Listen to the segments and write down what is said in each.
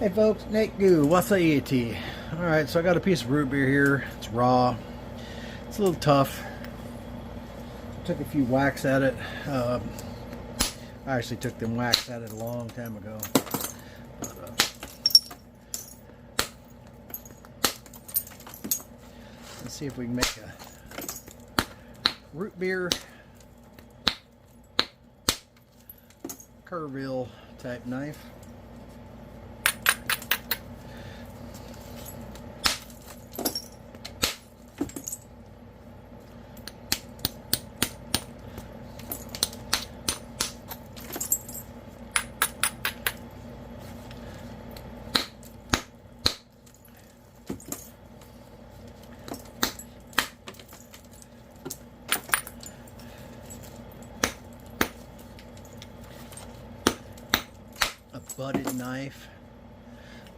Hey folks, Nate Goo, what's AT? Alright, so I got a piece of root beer here. It's raw. It's a little tough. Took a few whacks at it. I actually took them whacks at it a long time ago. Let's see if we can make a root beer Kerrville type knife. Butted knife,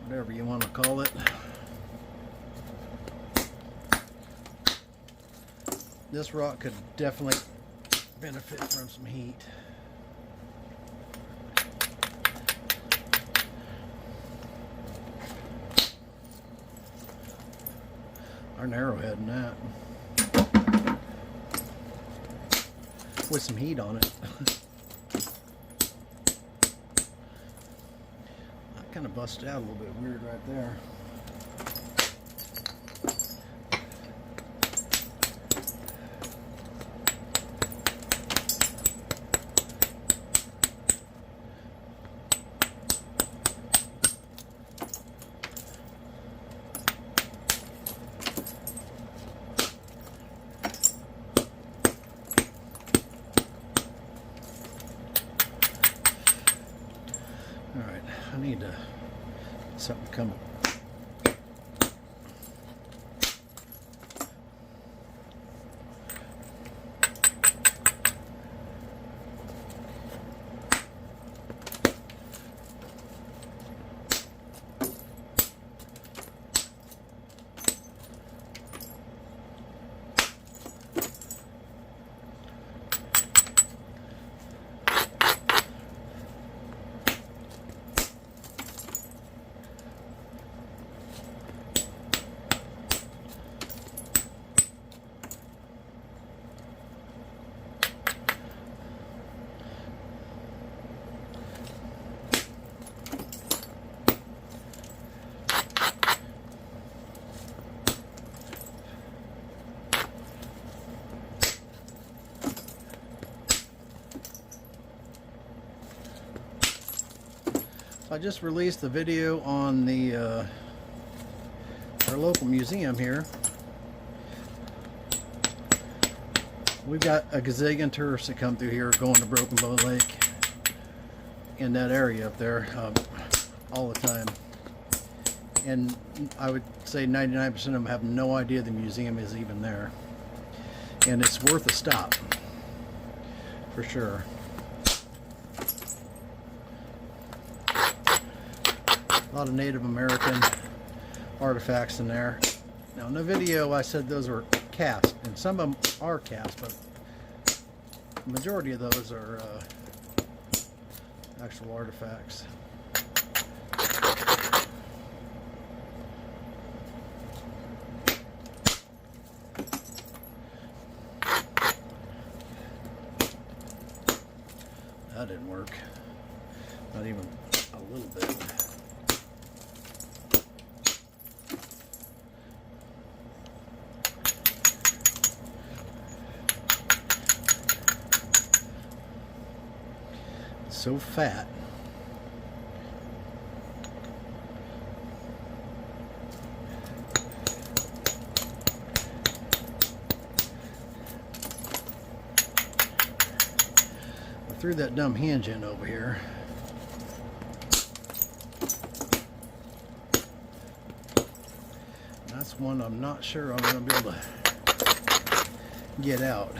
whatever you want to call it. This rock could definitely benefit from some heat. Our arrowhead in that with some heat on it. Kind of busted out a little bit weird right there. Alright, I need to something coming. I just released the video on the our local museum here. We've got a gazillion tourists that come through here going to Broken Bow Lake in that area up there all the time. And I would say 99% of them have no idea the museum is even there. And it's worth a stop, for sure. A lot of Native American artifacts in there. Now in the video I said those were cast, and some of them are cast, but the majority of those are actual artifacts. That didn't work. Not even a little bit. So fat. I threw that dumb hinge in over here. That's one I'm not sure I'm going to be able to get out.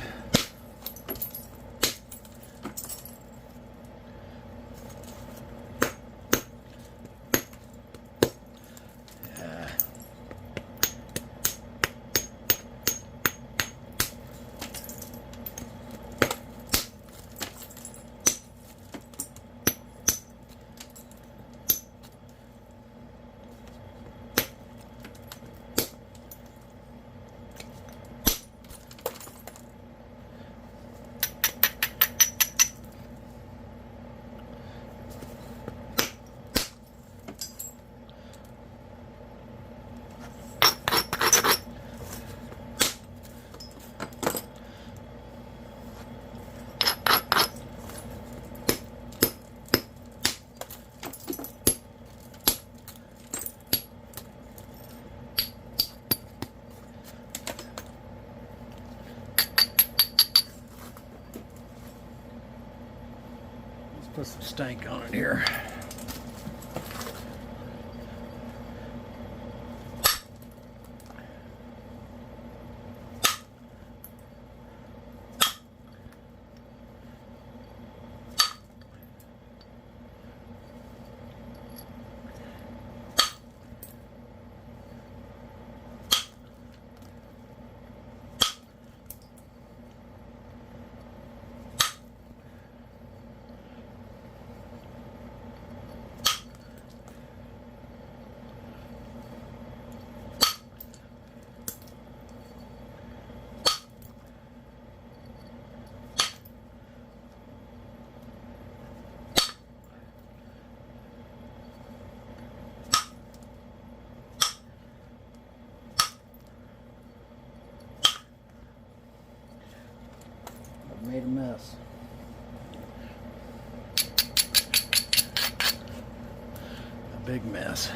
Put some stank on it here. Made a mess. A big mess.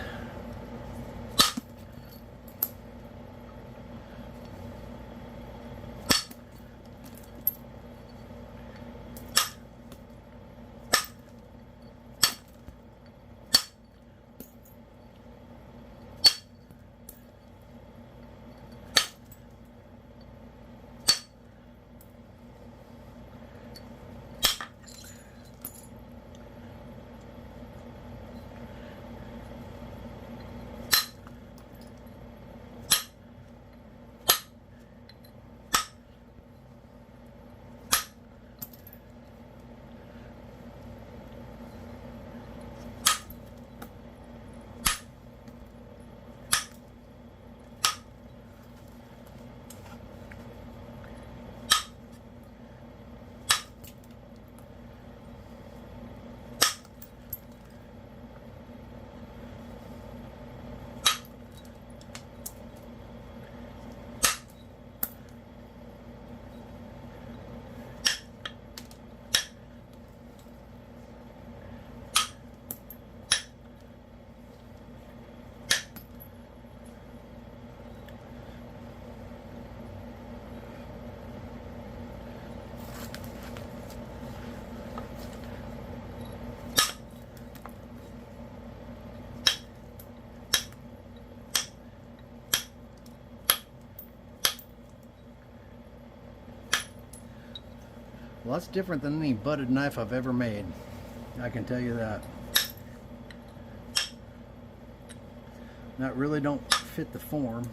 Well, that's different than any butted knife I've ever made. I can tell you that. That really don't fit the form.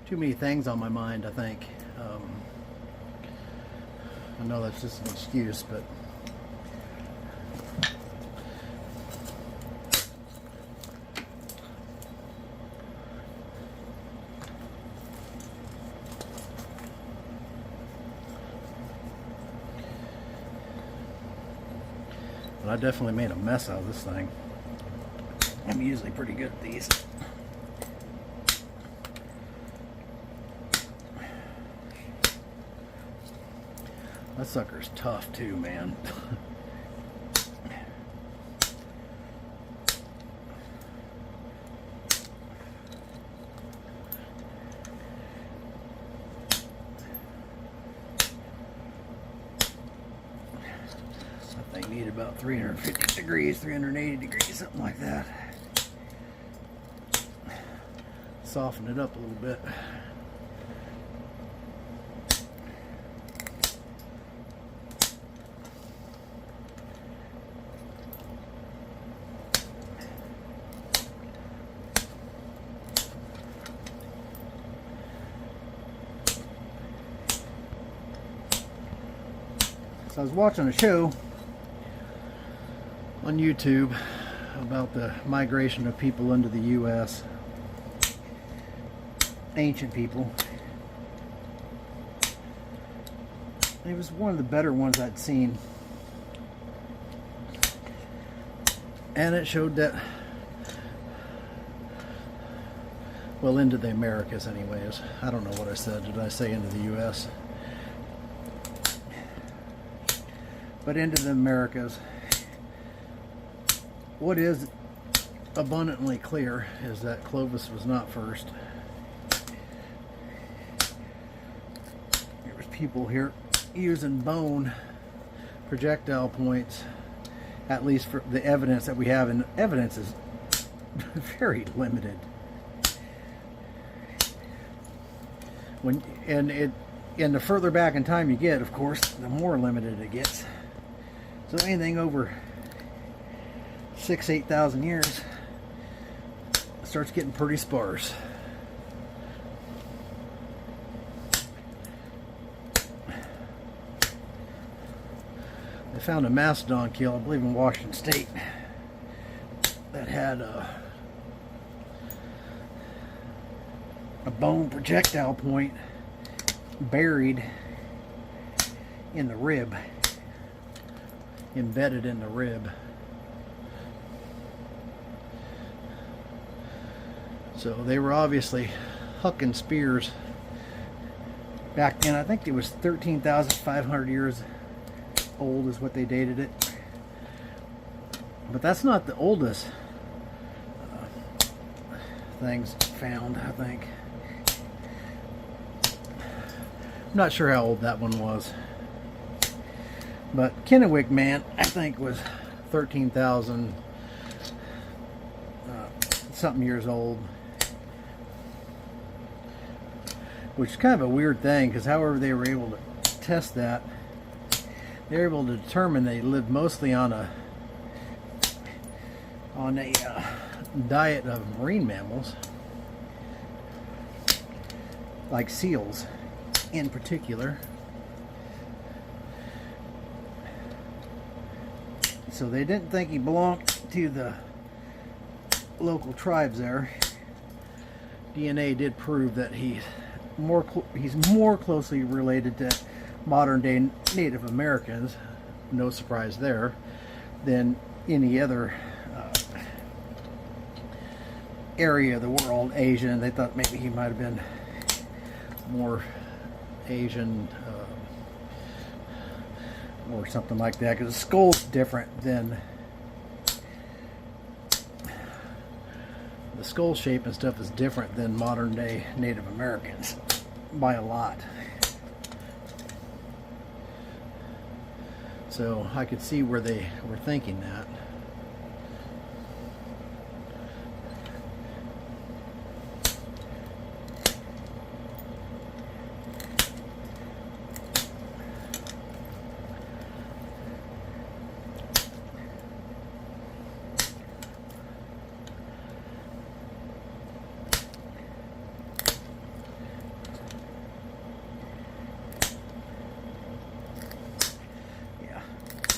Too many things on my mind, I think. I know that's just an excuse, but I definitely made a mess out of this thing. I'm usually pretty good at these. That sucker's tough too, man. That thing needed about 350 degrees, 380 degrees, something like that. Soften it up a little bit. So I was watching a show on YouTube about the migration of people into the U.S. Ancient people. It was one of the better ones I'd seen. And it showed that, well, into the Americas anyways. I don't know what I said. Did I say into the U.S.? But into the Americas. What is abundantly clear is that Clovis was not first. There was people here using bone projectile points, at least for the evidence that we have, and evidence is very limited. And the further back in time you get, of course, the more limited it gets. So anything over 6,000-8,000 years starts getting pretty sparse. They found a mastodon kill, I believe in Washington State, that had a bone projectile point buried in the rib, embedded in the rib. So they were obviously hucking spears back then. I think it was 13,500 years old is what they dated it. But that's not the oldest things found, I think. I'm not sure how old that one was. But Keokuk man, I think, was 13,000 something years old. Which is kind of a weird thing, because however they were able to test that, they were able to determine they lived mostly on a diet of marine mammals, like seals in particular. So they didn't think he belonged to the local tribes there. DNA did prove that he's more closely related to modern day Native Americans, no surprise there, than any other area of the world. Asian, they thought maybe he might have been more Asian or something like that, because the skull's different than the skull shape and stuff is different than modern day Native Americans by a lot. So I could see where they were thinking that.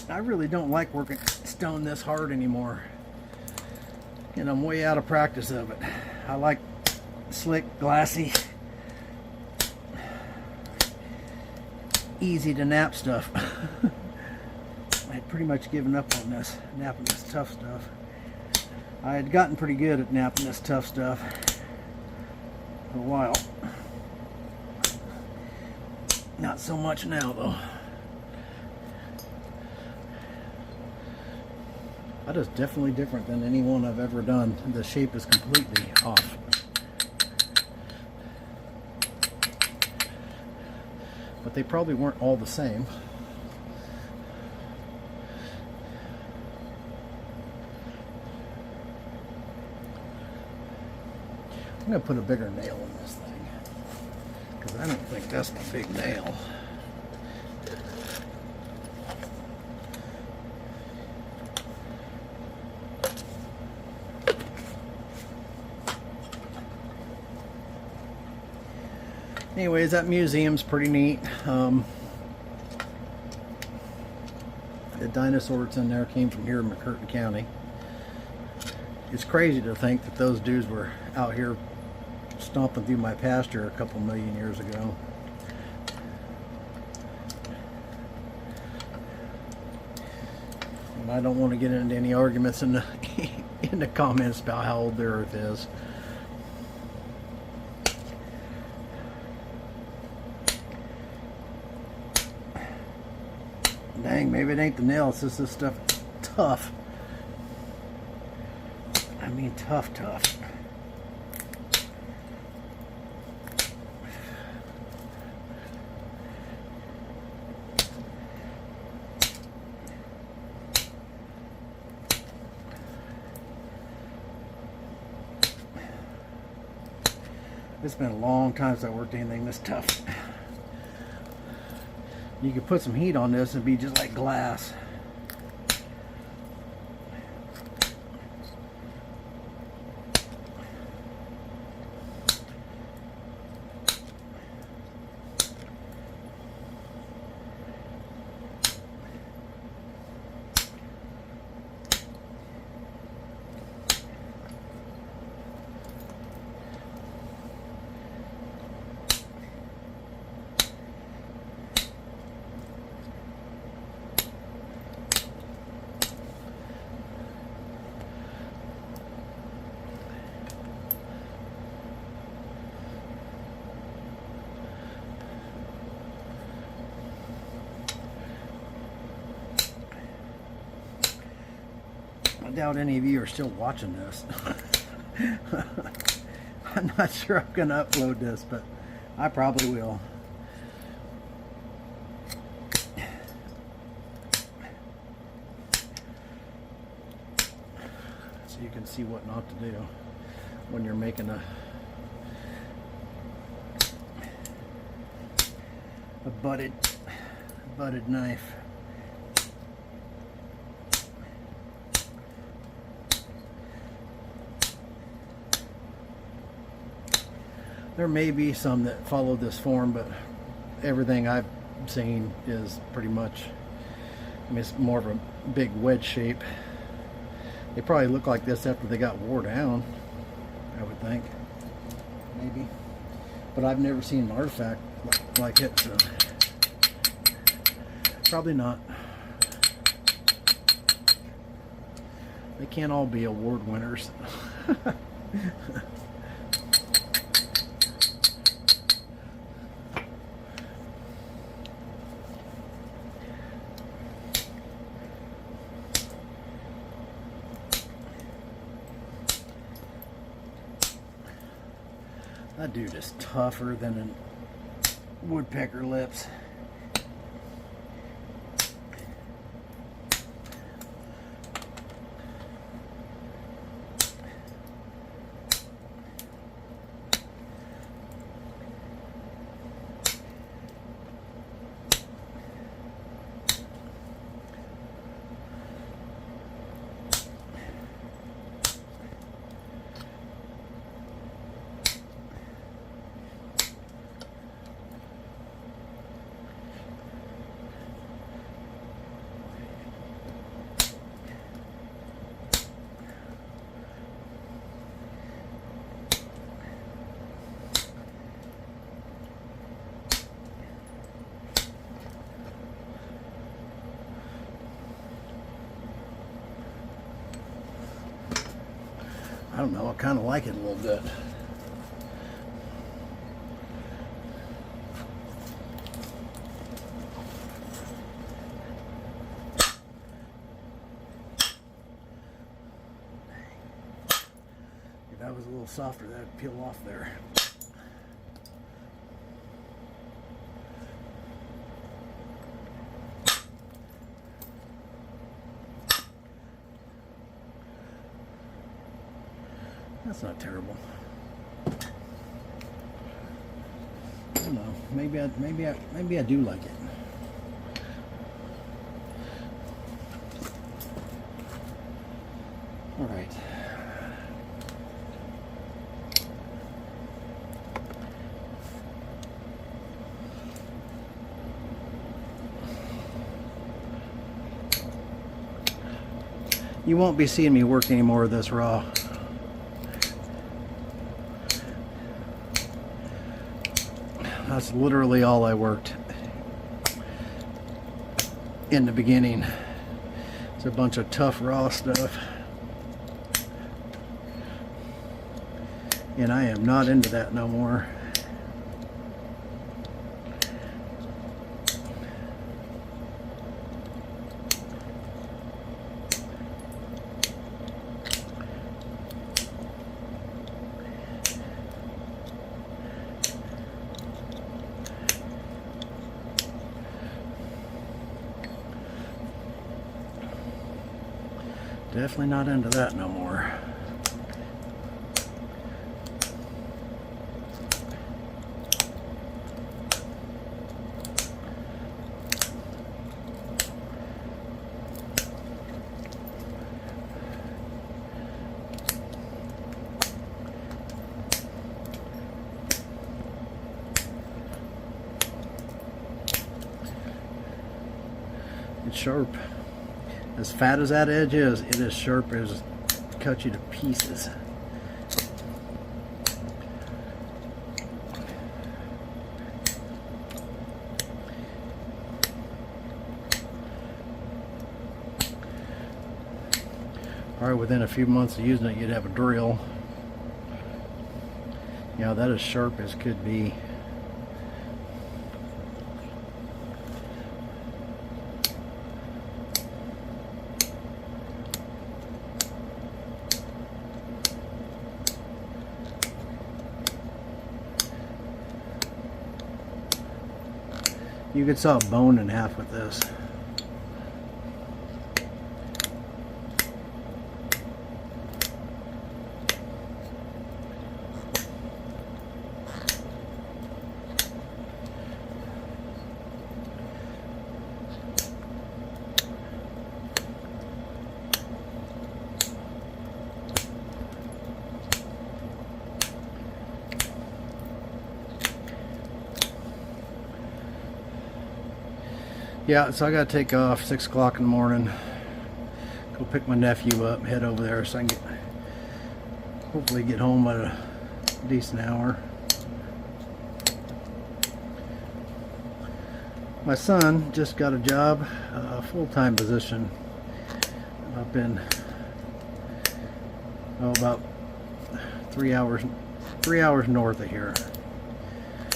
I really don't like working stone this hard anymore, and I'm way out of practice of it. I like slick, glassy, easy to nap stuff. I had pretty much given up on this, napping this tough stuff. I had gotten pretty good at napping this tough stuff for a while. Not so much now though. That is definitely different than any one I've ever done. The shape is completely off. But they probably weren't all the same. I'm going to put a bigger nail in this thing, because I don't think that's my big nail. Anyways, that museum's pretty neat. the dinosaur that's in there came from here in McCurtain County. It's crazy to think that those dudes were out here stomping through my pasture a couple million years ago. And I don't want to get into any arguments in the in the comments about how old the earth is. Dang, maybe it ain't the nails, it's this stuff tough. I mean tough. It's been a long time since I worked anything this tough. You could put some heat on this and be just like glass. I doubt any of you are still watching this. I'm not sure I'm going to upload this, but I probably will. So you can see what not to do when you're making a butted knife. There may be some that follow this form, but everything I've seen is pretty much, I mean, it's more of a big wedge shape. They probably look like this after they got wore down, I would think, maybe. But I've never seen an artifact like it, so probably not. They can't all be award winners. That dude is tougher than a woodpecker lips. I don't know, I kind of like it a little bit. If that was a little softer, that'd peel off there. That's not terrible. I don't know. Maybe I do like it. All right. You won't be seeing me work any more of this raw. That's literally all I worked in the beginning. It's a bunch of tough raw stuff. And I am not into that no more. Definitely not into that no more. It's sharp. As fat as that edge is, it is sharp as cut you to pieces. Probably within a few months of using it, you'd have a drill. Yeah, that is sharp as could be. You could saw a bone in half with this. Yeah, so I gotta take off 6 o'clock in the morning, go pick my nephew up, head over there so I can hopefully get home at a decent hour. My son just got a job, a full-time position up in about 3 hours north of here.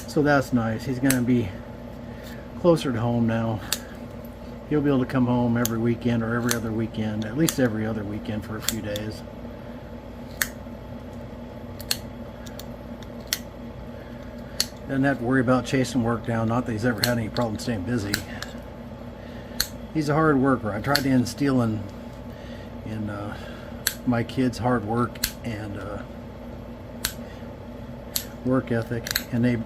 So that's nice. He's gonna be closer to home now. He'll be able to come home every weekend or every other weekend, at least every other weekend for a few days. Doesn't have to worry about chasing work down. Not that he's ever had any problem staying busy. He's a hard worker. I tried to instill in my kids hard work and work ethic, and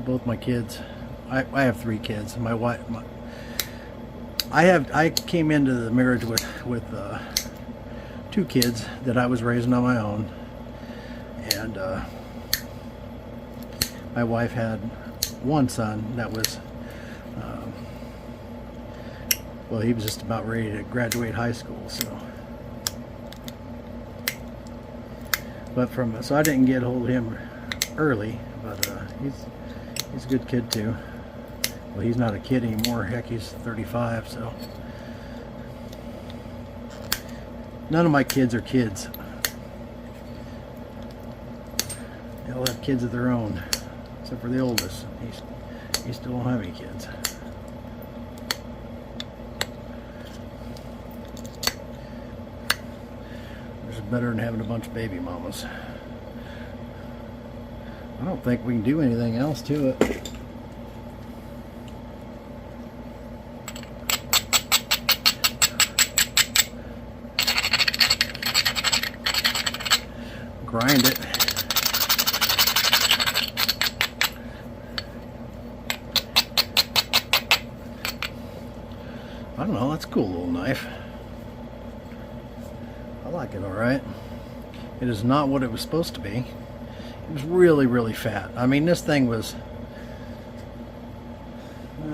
both my kids. I have 3 kids. My wife. I came into the marriage with 2 kids that I was raising on my own, and my wife had 1 son that was well, he was just about ready to graduate high school. So I didn't get a hold of him early, but he's a good kid too. Well, he's not a kid anymore. Heck, he's 35, so. None of my kids are kids. They all have kids of their own, except for the oldest. He still don't have any kids. Which is better than having a bunch of baby mamas. I don't think we can do anything else to it. Grind it. I don't know, that's a cool little knife. I like it alright. It is not what it was supposed to be. It was really, really fat. I mean, this thing was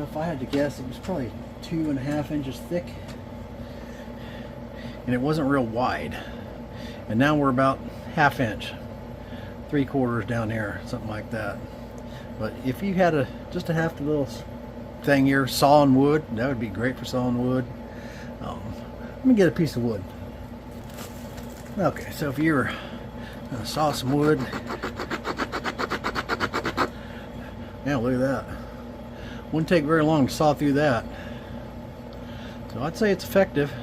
if I had to guess, it was probably 2.5 inches thick, and it wasn't real wide. And now we're about 1/2 inch, 3/4 down here, something like that. But if you had just a half the little thing here, sawing wood, that would be great for sawing wood. Let me get a piece of wood. Okay, so if you were gonna saw some wood, yeah, look at that. Wouldn't take very long to saw through that. So I'd say it's effective.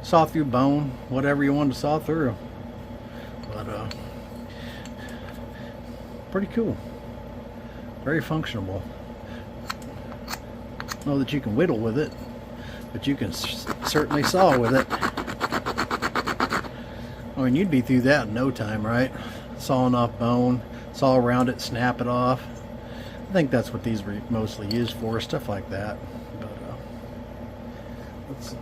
Saw through bone, whatever you want to saw through. But pretty cool. Very functional. Know that you can whittle with it, but you can certainly saw with it. I mean, you'd be through that in no time, right? Sawing off bone, saw around it, snap it off. I think that's what these were mostly used for, stuff like that. But let's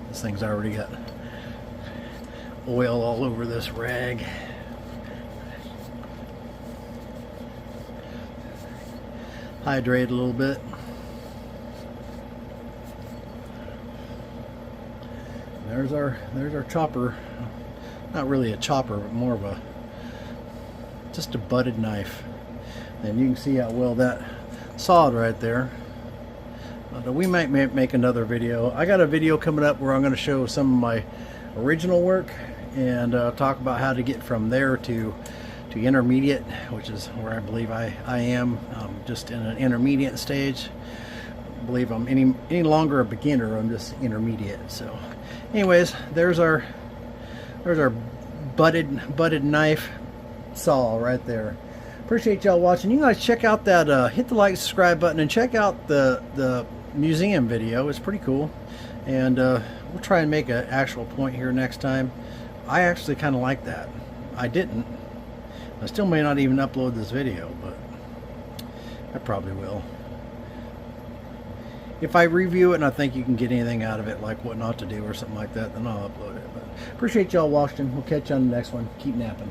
this thing's already got oil all over this rag. Hydrate a little bit. There's our chopper. Not really a chopper, but more of just a butted knife. And you can see how well that sawed right there. We might make another video. I got a video coming up where I'm going to show some of my original work and talk about how to get from there to intermediate, which is where I believe I am, just in an intermediate stage. I believe I'm any longer a beginner. I'm just intermediate. So anyways, there's our butted knife saw right there. Appreciate y'all watching. You guys check out that hit the like, subscribe button, and check out the museum video. It's pretty cool, and we'll try and make an actual point here next time. I actually kind of like that. I didn't. I still may not even upload this video, but I probably will. If I review it and I think you can get anything out of it, like what not to do or something like that, then I'll upload it. But appreciate y'all watching. We'll catch you on the next one. Keep napping.